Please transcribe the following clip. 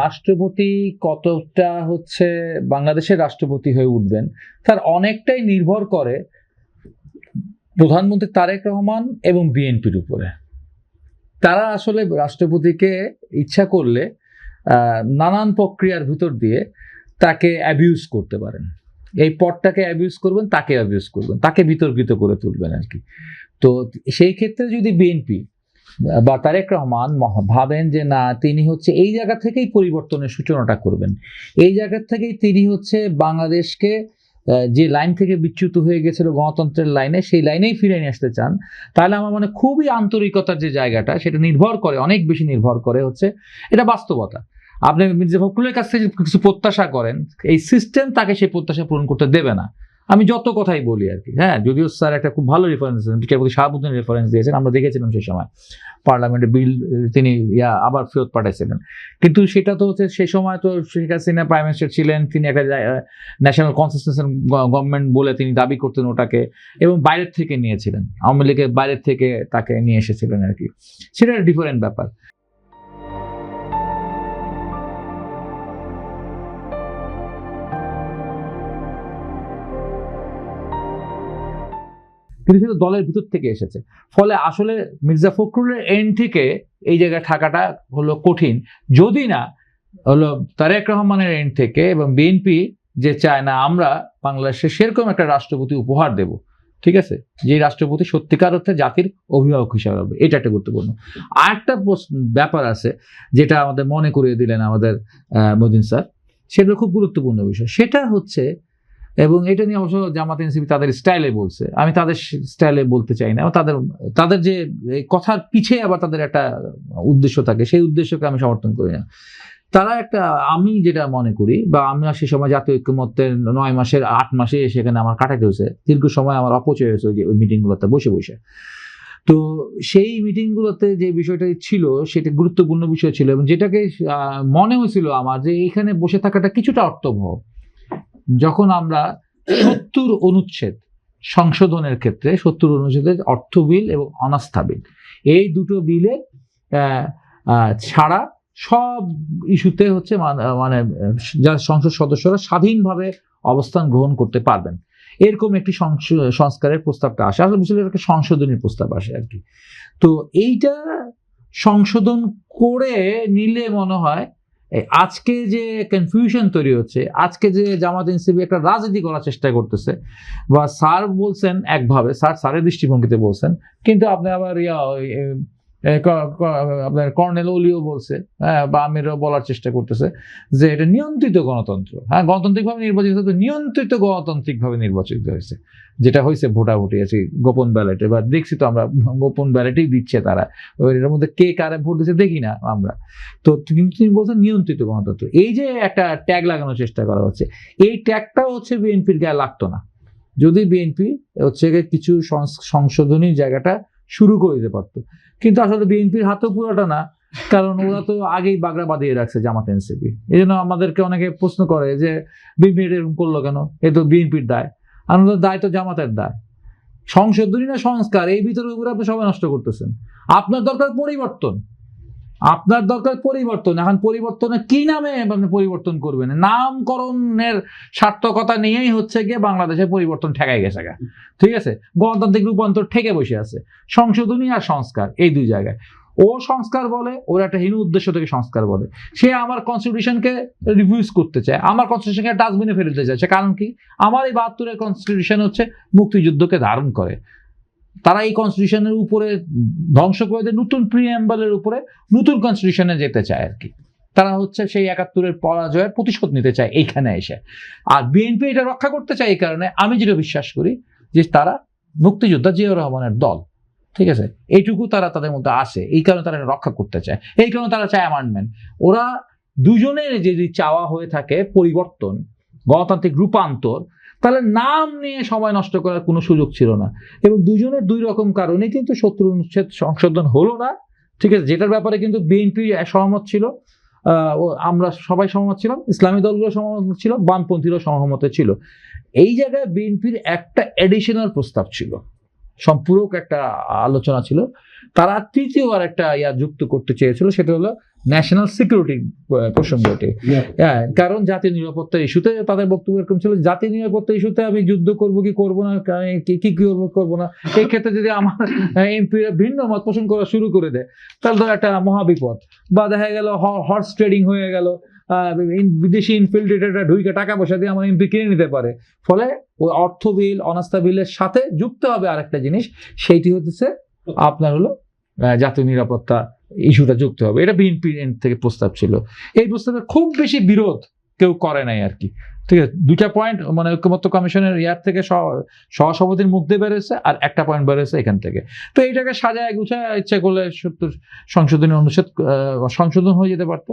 রাষ্ট্রপতি কতটা হচ্ছে বাংলাদেশের রাষ্ট্রপতি হয়ে উঠবেন তার অনেকটাই নির্ভর করে প্রধানমন্ত্রী তারেক রহমান এবং বিএনপির উপরে। তারা আসলে রাষ্ট্রপতিকে ইচ্ছা করলে নানান প্রক্রিয়ার ভিতর দিয়ে তাকে অ্যাবিউজ করতে পারেন। এই পদটাকে অ্যাবিউজ করবেন, তাকে অ্যাবিউজ করবেন, তাকে বিতর্কিত করে তুলবেন আর কি। তো সেই ক্ষেত্রে যদি বিএনপি বা তারেক রহমান ভাবেন যে না, তিনি হচ্ছে এই জায়গা থেকেই পরিবর্তনের সূচনাটা করবেন, এই জায়গা থেকেই তিনি হচ্ছে বাংলাদেশকে যে লাইন থেকে বিচ্যুত হয়ে গেছিল গণতন্ত্রের লাইনে, সেই লাইনেই ফিরে নিয়ে আসতে চান, তাহলে আমার মনে খুবই আন্তরিকতার যে জায়গাটা, সেটা নির্ভর করে, অনেক বেশি নির্ভর করে হচ্ছে এটা বাস্তবতা। আপনি মির্জা ফখরুলের কাছ থেকে কিছু প্রত্যাশা করেন, এই সিস্টেম তাকে সেই প্রত্যাশা পূরণ করতে দেবে না। আমি যত কথাই বলি আর কি, হ্যাঁ, যদিও স্যার একটা খুব ভালো রেফারেন্স দিয়েছেন, বিচারপতি শাহাবুদ্দিন রেফারেন্স দিয়েছেন, আমরা দেখেছিলাম সেই সময় পার্লামেন্টে বিল তিনি আবার ফেরত পাঠাইছিলেন। কিন্তু সেটা তো হচ্ছে সেই সময় তো শেখ হাসিনা প্রাইম মিনিস্টার ছিলেন, তিনি একটা ন্যাশনাল কনসিস্টেন্সি গভর্নমেন্ট বলে তিনি দাবি করতেন ওটাকে, এবং বাইরের থেকে নিয়েছিলেন, আওয়ামী লীগের বাইরের থেকে তাকে নিয়ে এসেছিলেন আর কি। সেটা একটা ডিফারেন্ট ব্যাপার। কিন্তু সেটা দলের ভিতর থেকে এসেছে, ফলে আসলে মির্জা ফখরুলের এন্ড থেকে এই জায়গায় থাকাটা হলো কঠিন, যদি না হলো তারেক রহমানের এন্ড থেকে এবং বিএনপি যে চায় না আমরা বাংলাদেশে সেরকম একটা রাষ্ট্রপতি উপহার দেব, ঠিক আছে, যে রাষ্ট্রপতি সত্যিকার অর্থে জাতির অভিভাবক হিসাবে হবে। এটা একটা গুরুত্বপূর্ণ। আর একটা ব্যাপার আছে যেটা আমাদের মনে করিয়ে দিলেন আমাদের মদিন স্যার, সেগুলো খুব গুরুত্বপূর্ণ বিষয়। সেটা হচ্ছে, এবং এটা নিয়ে অবশ্য জামাত এনসিপি তাদের স্টাইলে বলছে, আমি তাদের স্টাইলে বলতে চাই না, তাদের যে কথার পিছে আবার তাদের একটা উদ্দেশ্য থাকে, সেই উদ্দেশ্যকে আমি সমর্থন করি না। তারা একটা, আমি যেটা মনে করি, বা আমরা সে সময় জাতীয় ঐক্যমত্যের 9 মাসের 8 মাসে সেখানে আমার কাটাতে হয়েছে, দীর্ঘ সময় আমার অপচয় হয়েছে ওই মিটিংগুলোতে বসে বসে। তো সেই মিটিংগুলোতে যে বিষয়টা ছিল সেটা গুরুত্বপূর্ণ বিষয় ছিল, এবং যেটাকে মনে হয়েছিল আমার যে এখানে বসে থাকাটা কিছুটা অর্থবহ। যখন আমরা 70 অনুচ্ছেদ সংশোধনের ক্ষেত্রে 70 অনুচ্ছেদের অর্থ বিল এবং অনাস্থা বিল, এই দুটো বিলে ছাড়া সব ইস্যুতে হচ্ছে মানে যারা সংসদ সদস্যরা স্বাধীনভাবে অবস্থান গ্রহণ করতে পারবেন, এরকম একটি সংস্কারের প্রস্তাবটা আসে। আসলে বিষয়টা একটা সংশোধনী প্রস্তাব আসে আর কি। তো এইটা সংশোধন করে নিলে মনে হয় আজকে যে কনফিউশন তৈরি হচ্ছে, আজকে যে জামাত এনসিপি একটা রাজনীতি করার চেষ্টা করতেছে, বা স্যার বলছেন একভাবে, স্যারের দৃষ্টিভঙ্গিতে বলছেন, কিন্তু আপনি আবার আপনার কর্নেল ওলিও বলছে, হ্যাঁ, বা আমিরও বলার চেষ্টা করতেছে যে এটা নিয়ন্ত্রিত গণতন্ত্র। হ্যাঁ, গণতান্ত্রিকভাবে নির্বাচিত, নিয়ন্ত্রিত গণতান্ত্রিকভাবে নির্বাচিত হয়েছে, যেটা হয়েছে ভোটাভুটি আছে গোপন ব্যালটে, বা দেখছি তো আমরা গোপন ব্যালটেই দিচ্ছে তারা, এর মধ্যে কে কারে ভোট দিচ্ছে দেখি না আমরা। তো কিন্তু তিনি বলছেন নিয়ন্ত্রিত গণতন্ত্র, এই যে একটা ট্যাগ লাগানোর চেষ্টা করা হচ্ছে, এই ট্যাগটাও হচ্ছে বিএনপির গায়ে লাগতো না যদি বিএনপি হচ্ছে কিছু সংশোধনী জায়গাটা শুরু করে দিতে পারতো। কিন্তু আসলে বিএনপির হাতেও পুরোটা না, কারণ ওরা তো আগেই বাগড়া বাঁধিয়ে রাখছে জামাত এনসিপি। এই জন্য আমাদেরকে অনেকে প্রশ্ন করে যে বিএনপি এরকম করলো কেন, এ তো বিএনপির দায়। আমাদের দায় তো জামাতের দায়। সংশোধনী না সংস্কার, এই ভিতরে আপনি সবাই নষ্ট করতেছেন। আপনার দরকার পরিবর্তন, আপনার দরকার পরিবর্তন। এখন পরিবর্তনের কি নামে আপনি পরিবর্তন করবেন? নামকরণের সার্থকতা নিয়েই হচ্ছে গিয়ে বাংলাদেশের পরিবর্তন ঠেকাই গেছে, ঠিক আছে, গণতান্ত্রিক রূপান্তর ঠেকে বসে আছে। সংশোধনী আর সংস্কার, এই দুই জায়গায় ও সংস্কার বলে, ওর একটা হীন উদ্দেশ্য থেকে সংস্কার বলে। সে আমার কনস্টিটিউশনকে রিভিউজ করতে চায়, আমার কনস্টিটিউশনকে ডাস্টবিনে ফেলে দিতে চাইছে। কারণ কি? আমার এই 72-এর কনস্টিটিউশন হচ্ছে মুক্তিযুদ্ধকে ধারণ করে। তারা এই কনস্টিটিউশনের উপরে ধ্বংস করে দেয়, নতুন প্রিএম্বলের উপরে নতুন কনস্টিটিউশনে যেতে চায় আর কি। তারা হচ্ছে সেই 71-এর পরাজয়ের প্রতিশোধ নিতে চায় এইখানে এসে। আর বিএনপি এটা রক্ষা করতে চায় এই কারণে, আমি যেটা বিশ্বাস করি যে তারা মুক্তিযোদ্ধা জিয়াউর রহমানের দল, ঠিক আছে, এইটুকু তারা তাদের মধ্যে আসে, এই কারণে তারা রক্ষা করতে চায়, এই কারণে তারা চায় অ্যামেন্ডমেন্ট। ওরা দুজনের যদি চাওয়া হয়ে থাকে পরিবর্তন, গণতান্ত্রিক রূপান্তর, তাহলে নাম নিয়ে সময় নষ্ট করার কোনো সুযোগ ছিল না। এবং দুজনের দুই রকম কারণে কিন্তু 70 অনুচ্ছেদ সংশোধন হলো না, ঠিক আছে, যেটার ব্যাপারে কিন্তু বিএনপি সহমত ছিল, আমরা সবাই সহমত ছিলাম, ইসলামী দলগুলো সহমত ছিল, বামপন্থীরাও সহমত ছিল। এই জায়গায় বিএনপির একটা এডিশনাল প্রস্তাব ছিল, সম্পূরক একটা আলোচনা ছিল। তারা তৃতীয়বার একটা যুক্ত করতে চেয়েছিল, সেটা হলো ন্যাশনাল সিকিউরিটি প্রসঙ্গটি। হ্যাঁ, কারণ জাতীয় নিরাপত্তা ইস্যুতে তাদের বক্তব্য এরকম ছিল, জাতীয় নিরাপত্তা ইস্যুতে আমি যুদ্ধ করব কি করব না, কি করব না, এই ক্ষেত্রে যদি আমার এমপিরা ভিন্ন মত পোষণ করা শুরু করে দেয় তাহলে তো একটা মহাবিপদ। বা দেখা গেল হর্স ট্রেডিং হয়ে গেল, বিদেশি ইনফিল্ট্রেটররা ঢুকে টাকা পয়সা দিয়ে আমার এমপি কিনে নিতে পারে। ফলে ওই অর্থ বিল, অনাস্থা বিলের সাথে যুক্ত হবে আরেকটা জিনিস, সেইটি হচ্ছে আপনার হলো জাতীয় নিরাপত্তা ইস্যুটা যুক্ত হবে। এটা বিএনপির এন্ড থেকে প্রস্তাব ছিল। এই প্রস্তাবে খুব বেশি বিরোধ কেউ করে নাই আর কি। ঠিক আছে, দুইটা পয়েন্ট মানে ঐক্যমত্য কমিশনের থেকে সহসভাপতির মুখ দিয়ে বেরোচ্ছে, আর একটা পয়েন্ট বেরোচ্ছে এখান থেকে। তো এইটাকে সাজায় গুছায় ইচ্ছা করলে সংশোধনী অনুচ্ছেদ সংশোধন হয়ে যেতে পারতো।